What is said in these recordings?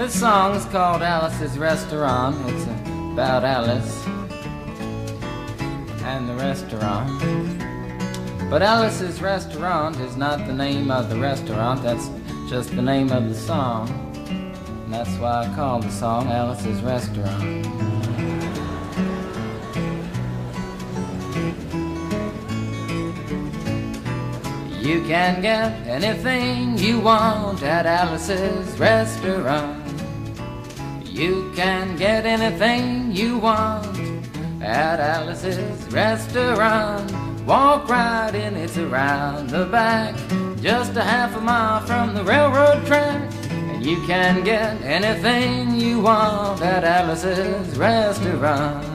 This song's called Alice's Restaurant. It's about Alice and the restaurant. But Alice's Restaurant is not the name of the restaurant, that's just the name of the song. And that's why I call the song Alice's Restaurant. You can get anything you want at Alice's Restaurant. You can get anything you want at Alice's Restaurant. Walk right in, it's around the back, just a half a mile from the railroad track. And you can get anything you want at Alice's Restaurant.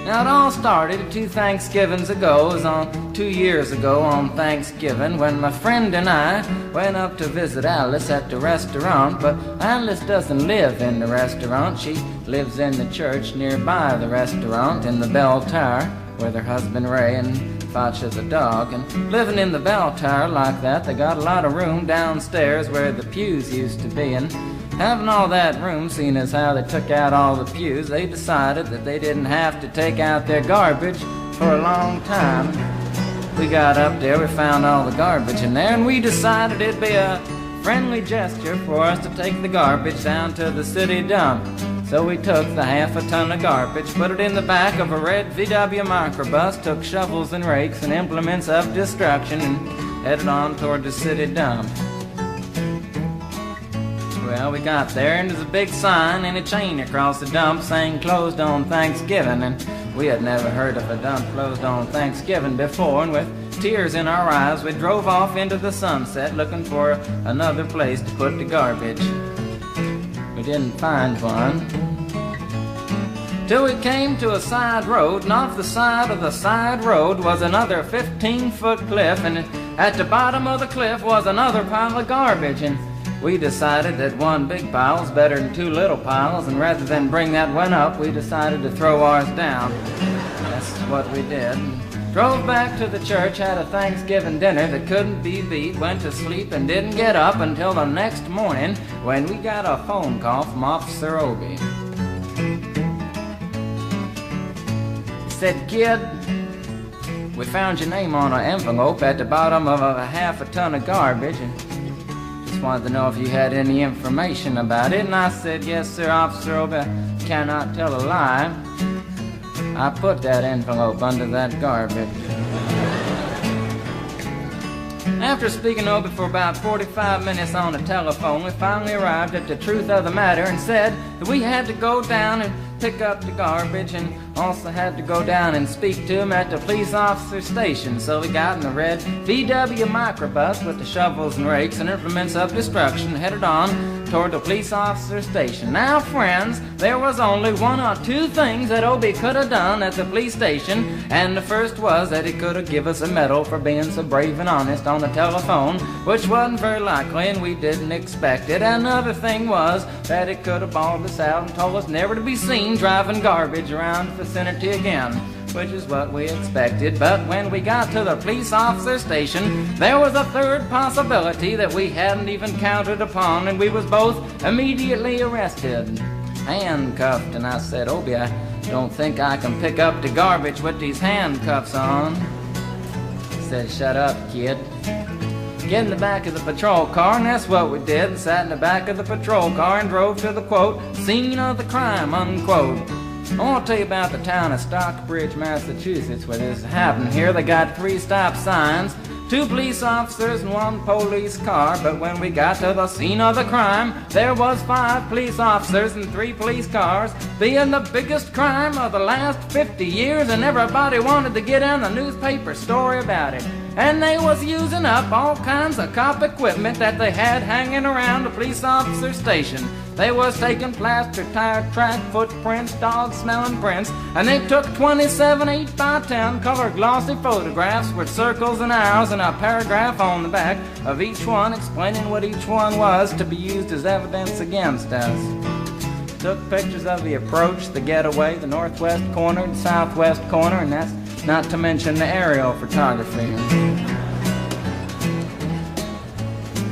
Now it all started 2 Thanksgivings ago. It was on 2 years ago on Thanksgiving when my friend and I went up to visit Alice at the restaurant. But Alice doesn't live in the restaurant. She lives in the church nearby the restaurant in the bell tower with her husband Ray and Facha the dog. And living in the bell tower like that, they got a lot of room downstairs where the pews used to be. And having all that room, seeing as how they took out all the pews, they decided that they didn't have to take out their garbage for a long time. We got up there, we found all the garbage in there, and we decided it'd be a friendly gesture for us to take the garbage down to the city dump. So we took the half a ton of garbage, put it in the back of a red VW microbus, took shovels and rakes and implements of destruction, and headed on toward the city dump. Well, we got there, and there's a big sign and a chain across the dump saying closed on Thanksgiving. And we had never heard of a dump closed on Thanksgiving before, and with tears in our eyes, we drove off into the sunset looking for another place to put the garbage. We didn't find one till we came to a side road, and off the side of the side road was another 15-foot cliff, and at the bottom of the cliff was another pile of garbage. And we decided that one big pile was better than 2 little piles, and rather than bring that one up, we decided to throw ours down. That's what we did. Drove back to the church, had a Thanksgiving dinner that couldn't be beat, went to sleep and didn't get up until the next morning when we got a phone call from Officer Obie. He said, "Kid, we found your name on an envelope at the bottom of a half a ton of garbage, and just wanted to know if you had any information about it." And I said, "Yes, sir, Officer Obie, I cannot tell a lie. I put that envelope under that garbage." After speaking to Obie for about 45 minutes on the telephone, we finally arrived at the truth of the matter and said that we had to go down and pick up the garbage, and also had to go down and speak to him at the police officer station. So we got in the red VW microbus with the shovels and rakes and implements of destruction, headed on toward the police officer station. Now, friends, there was only 1 or 2 things that Obie could have done at the police station, and the first was that he could have given us a medal for being so brave and honest on the telephone, which wasn't very likely, and we didn't expect it. Another thing was that he could have bawled us out and told us never to be seen driving garbage around the vicinity again, which is what we expected. But when we got to the police officer station, there was a third possibility that we hadn't even counted upon, and we was both immediately arrested, handcuffed. And I said, "Obie, I don't think I can pick up the garbage with these handcuffs on." He said, "Shut up, kid. Get in the back of the patrol car," and that's what we did, and sat in the back of the patrol car and drove to the, quote, "scene of the crime," unquote. I want to tell you about the town of Stockbridge, Massachusetts, where this happened. Here they got 3 stop signs, 2 police officers and 1 police car. But when we got to the scene of the crime, there was 5 police officers and 3 police cars, being the biggest crime of the last 50 years, and everybody wanted to get in the newspaper story about it. And they was using up all kinds of cop equipment that they had hanging around the police officer station. They was taking plaster, tire track, footprints, dog-smelling prints, and they took 27 8x10 color glossy photographs with circles and arrows and a paragraph on the back of each one explaining what each one was to be used as evidence against us. Took pictures of the approach, the getaway, the northwest corner, the southwest corner, and that's not to mention the aerial photography.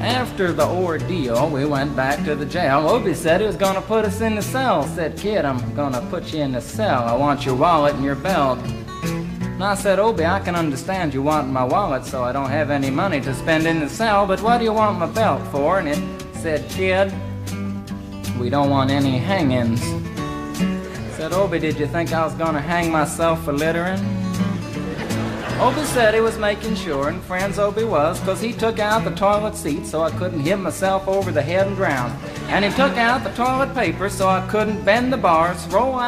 After the ordeal, we went back to the jail. Obie said he was going to put us in the cell. Said, "Kid, I'm going to put you in the cell. I want your wallet and your belt." And I said, "Obie, I can understand you want my wallet so I don't have any money to spend in the cell, but what do you want my belt for?" And it said, "Kid, we don't want any hangings." I said, "Obie, did you think I was going to hang myself for littering?" Obie said he was making sure, and friends Obie was, 'cause he took out the toilet seat so I couldn't hit myself over the head and drown. And he took out the toilet paper so I couldn't bend the bars, roll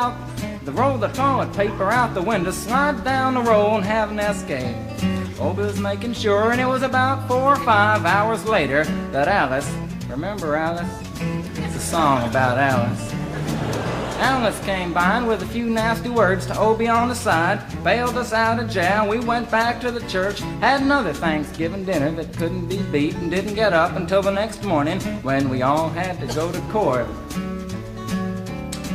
the toilet paper out the window, slide down the roll and have an escape. Obie was making sure, and it was about 4 or 5 hours later that Alice, remember Alice? It's a song about Alice. Alice came by and with a few nasty words to Obie on the side, bailed us out of jail. We went back to the church, had another Thanksgiving dinner that couldn't be beat, and didn't get up until the next morning when we all had to go to court.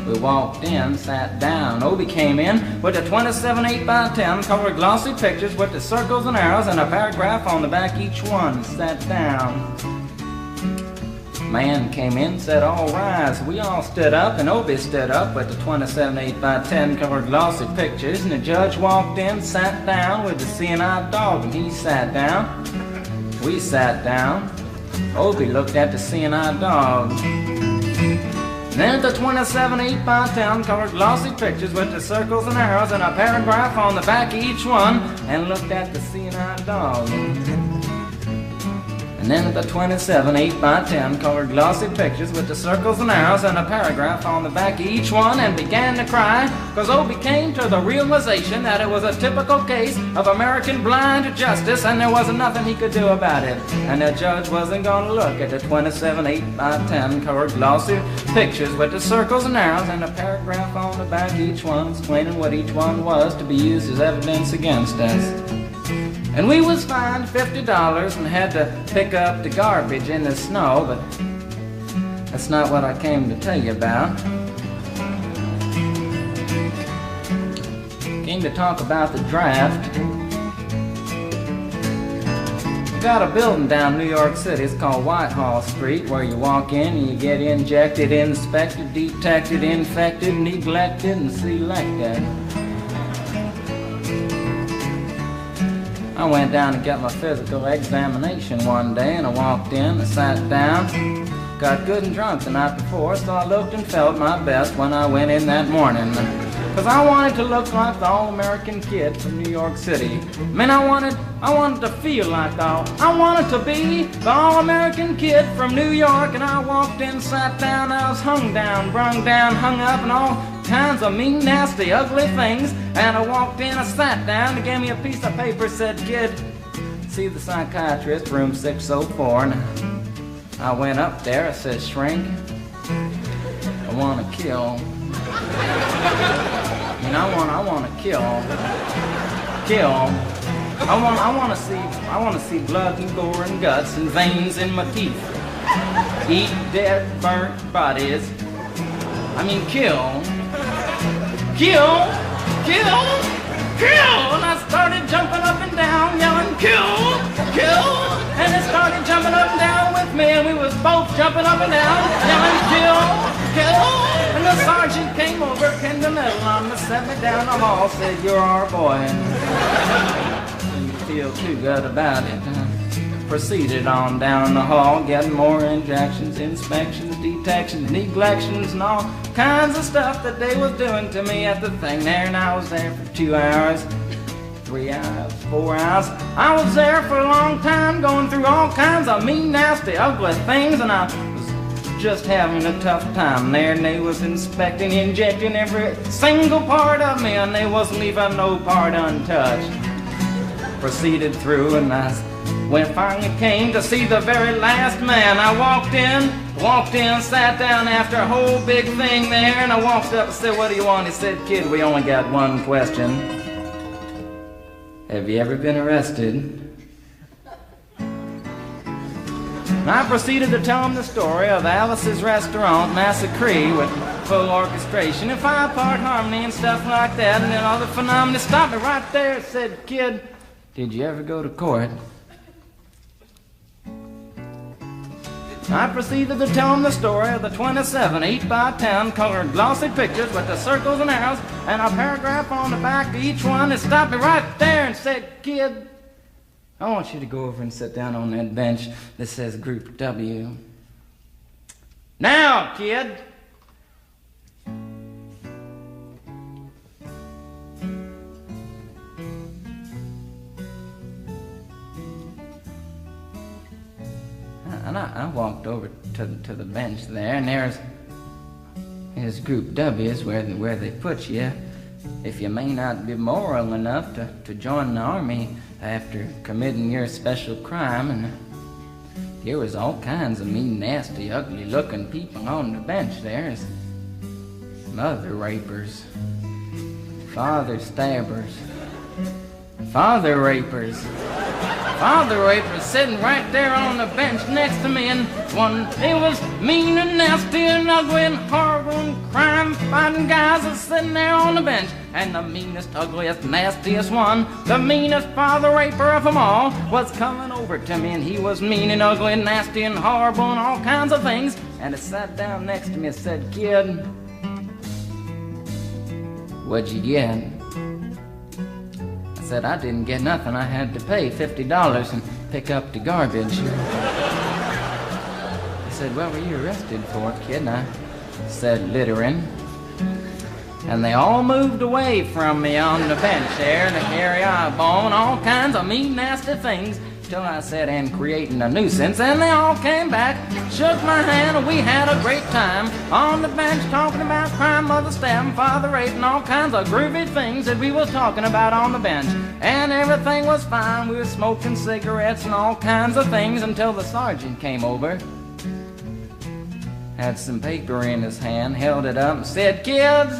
We walked in, sat down. Obie came in with a 27 8x10 colored glossy pictures with the circles and arrows and a paragraph on the back each one. Sat down. Man came in, said, "All rise." We all stood up, and Obie stood up with the 27 8x10 colored glossy pictures, and the judge walked in, sat down with the seeing-eye dog, and he sat down. We sat down. Obie looked at the seeing-eye dog. Then the 27 8x10 colored glossy pictures with the circles and arrows and a paragraph on the back of each one, and looked at the seeing-eye dog. And then the 27 8x10 colored glossy pictures with the circles and arrows and a paragraph on the back of each one, and began to cry, 'cause Obie came to the realization that it was a typical case of American blind justice, and there wasn't nothing he could do about it. And the judge wasn't going to look at the 27 8x10 colored glossy pictures with the circles and arrows and a paragraph on the back of each one, explaining what each one was to be used as evidence against us. And we was fined $50 and had to pick up the garbage in the snow, but that's not what I came to tell you about. Came to talk about the draft. We got a building down New York City. It's called Whitehall Street, where you walk in and you get injected, inspected, detected, infected, neglected, and selected. I went down to get my physical examination one day, and I walked in, I sat down, got good and drunk the night before, so I looked and felt my best when I went in that morning. 'Cause I wanted to look like the all-American kid from New York City. Man, I wanted to feel like I wanted to be the all-American kid from New York, and I walked in, sat down, I was hung down, brung down, hung up, and all kinds of mean, nasty, ugly things. And I walked in, I sat down, they gave me a piece of paper, said, "Kid, see the psychiatrist, room 604. And I went up there, I said, "Shrink, I want to kill. I want to kill. I want to see blood and gore and guts and veins in my teeth. Eat dead, burnt bodies. I mean, kill. And I started jumping up and down, yelling, kill. And it started jumping up and down with me, and we was both jumping up and down, yelling, kill. And the sergeant came over, pinned the medal on me, set me down the hall, said, "You're our boy." And you feel too good about it. Proceeded on down the hall, getting more injections, inspections, detections, neglections, and all kinds of stuff that they was doing to me at the thing there. And I was there for 2 hours, 3 hours, 4 hours. I was there for a long time, going through all kinds of mean, nasty, ugly things, and I was just having a tough time there. And they was inspecting, injecting every single part of me, and they wasn't leaving no part untouched. Proceeded through, and when I finally came to see the very last man, I walked in, sat down after a whole big thing there, and I walked up and said, "What do you want?" He said, "Kid, we only got one question. Have you ever been arrested?" And I proceeded to tell him the story of Alice's Restaurant Massacre with full orchestration and 5-part harmony and stuff like that, and then all the phenomena. Stopped me right there and said, "Kid, did you ever go to court?" I proceeded to tell him the story of the 27 8x10 colored glossy pictures with the circles and arrows and a paragraph on the back of each one. It stopped me right there and said, "Kid, I want you to go over and sit down on that bench that says Group W. Now, kid." And I walked over to the bench there, and there's Group W is where they put you if you may not be moral enough to join the army after committing your special crime. And there was all kinds of mean, nasty, ugly-looking people on the bench there. There's mother rapers, father stabbers, father rapers sitting right there on the bench next to me, and it was mean and nasty and ugly and horrible and crime-fighting guys are sitting there on the bench. And the meanest, ugliest, nastiest one, the meanest father raper of them all, was coming over to me, and he was mean and ugly and nasty and horrible and all kinds of things. And he sat down next to me and said, "Kid, what'd you get?" I said, "I didn't get nothing. I had to pay $50 and pick up the garbage." He said, "What were you arrested for, kid?" And I said, "Littering." And they all moved away from me on the bench there to carry eyeball and all kinds of mean, nasty things, till I said, "And creating a nuisance," and they all came back, shook my hand, and we had a great time on the bench talking about crime, mother stabbing, father rape, and all kinds of groovy things that we was talking about on the bench. And everything was fine. We were smoking cigarettes and all kinds of things until the sergeant came over, had some paper in his hand, held it up and said, "Kids,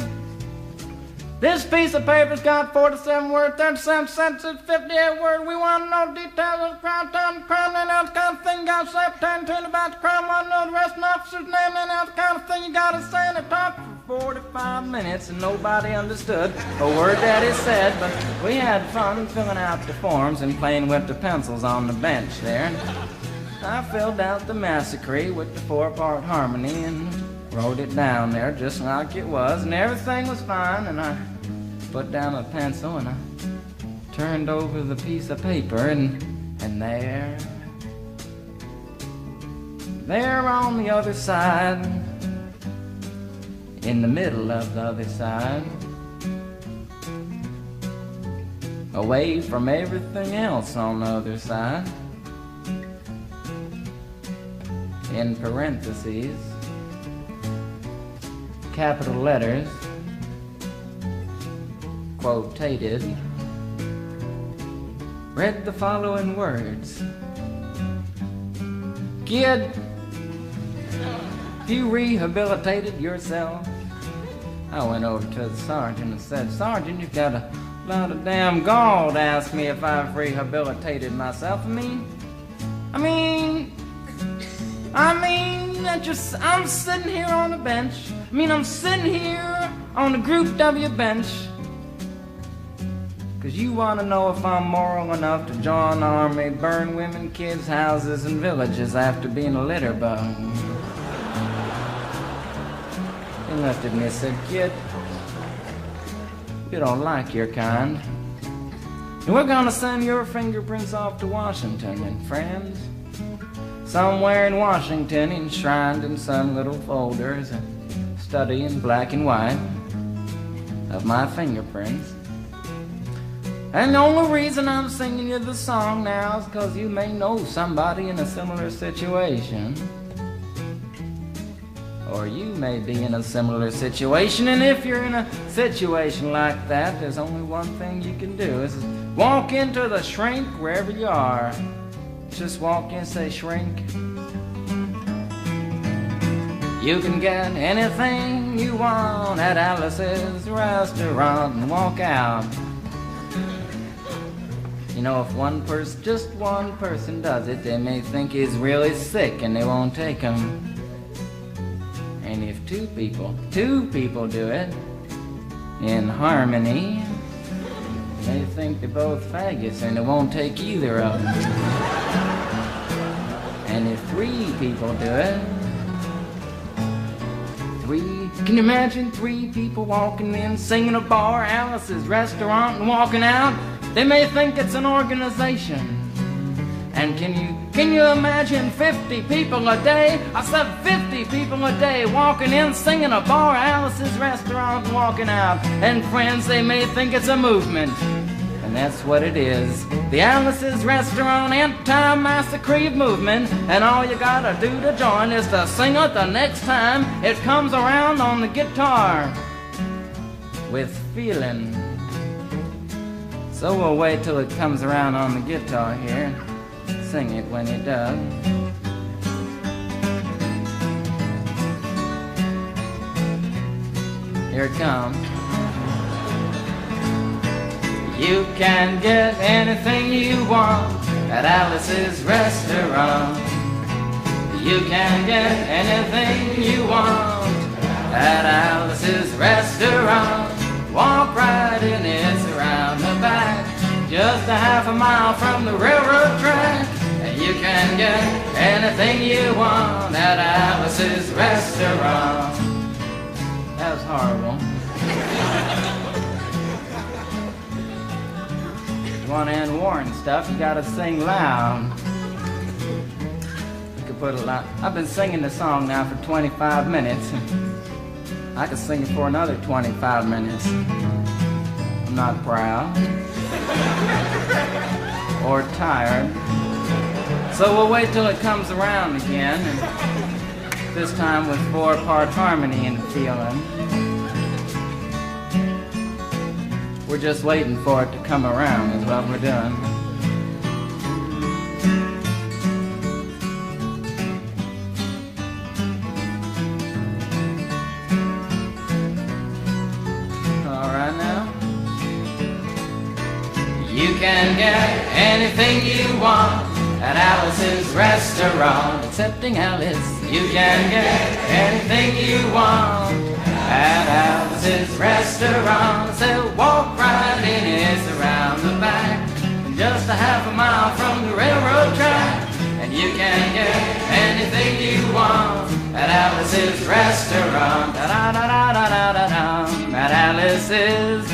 this piece of paper's got 47 words, 37 sentences, 58 words. We want to know details of the crime, time, the crime, and that kind of thing. You got to say turn about the crime, want to know the rest of the officer's name, and that kind of thing. You got to say." And it talked for 45 minutes, and nobody understood a word that he said, but we had fun filling out the forms and playing with the pencils on the bench there. And I filled out the massacre with the 4-part harmony and wrote it down there just like it was, and everything was fine. And I put down a pencil and I turned over the piece of paper, and there on the other side, in the middle of the other side, away from everything else on the other side, in parentheses, capital letters, quotated, read the following words: "Kid, you rehabilitated yourself." I went over to the sergeant and said, "Sergeant, you've got a lot of damn gall to ask me if I've rehabilitated myself. I'm sitting here on the bench. I'm sitting here on the Group W bench because you want to know if I'm moral enough to join the army, burn women, kids, houses, and villages after being a litter bug." He looked at me and said, "Kid, we don't like your kind. And we're going to send your fingerprints off to Washington, and friends, somewhere in Washington, enshrined in some little folder, is a study in black and white of my fingerprints. And the only reason I'm singing you the song now is because you may know somebody in a similar situation. Or you may be in a similar situation, and if you're in a situation like that, there's only one thing you can do, is walk into the shrink wherever you are. Just walk in, say, 'Shrink, you can get anything you want at Alice's restaurant,' and walk out. You know, if just one person does it, they may think he's really sick and they won't take him. And if two people do it in harmony, they think they're both faggots and they won't take either of them. And if 3 people do it. 3, can you imagine 3 people walking in, singing a bar, Alice's restaurant, and walking out? They may think it's an organization. And can you imagine 50 people a day? I said 50 people a day walking in, singing a bar, Alice's restaurant, and walking out. And friends, they may think it's a movement. And that's what it is. The Alice's Restaurant Anti-Massacre movement. And all you gotta do to join is to sing it the next time it comes around on the guitar with feeling. So we'll wait till it comes around on the guitar here. Sing it when it does. Here it comes. You can get anything you want at Alice's Restaurant. You can get anything you want at Alice's Restaurant. Walk right in, it's around the back, just a half a mile from the railroad track. And you can get anything you want at Alice's Restaurant. That was horrible. If you want to end war and stuff, you gotta sing loud. You could put a lot. I've been singing the song now for 25 minutes. I could sing it for another 25 minutes. I'm not proud or tired. So we'll wait till it comes around again, and this time with 4-part harmony and feeling. We're just waiting for it to come around is what we're doing. You can get anything you want at Alice's Restaurant. Excepting Alice, you can get anything you want at Alice's Restaurant. So walk right in, it's around the back, just a half a mile from the railroad track. And you can get anything you want at Alice's Restaurant. Da da da da da da da. At Alice's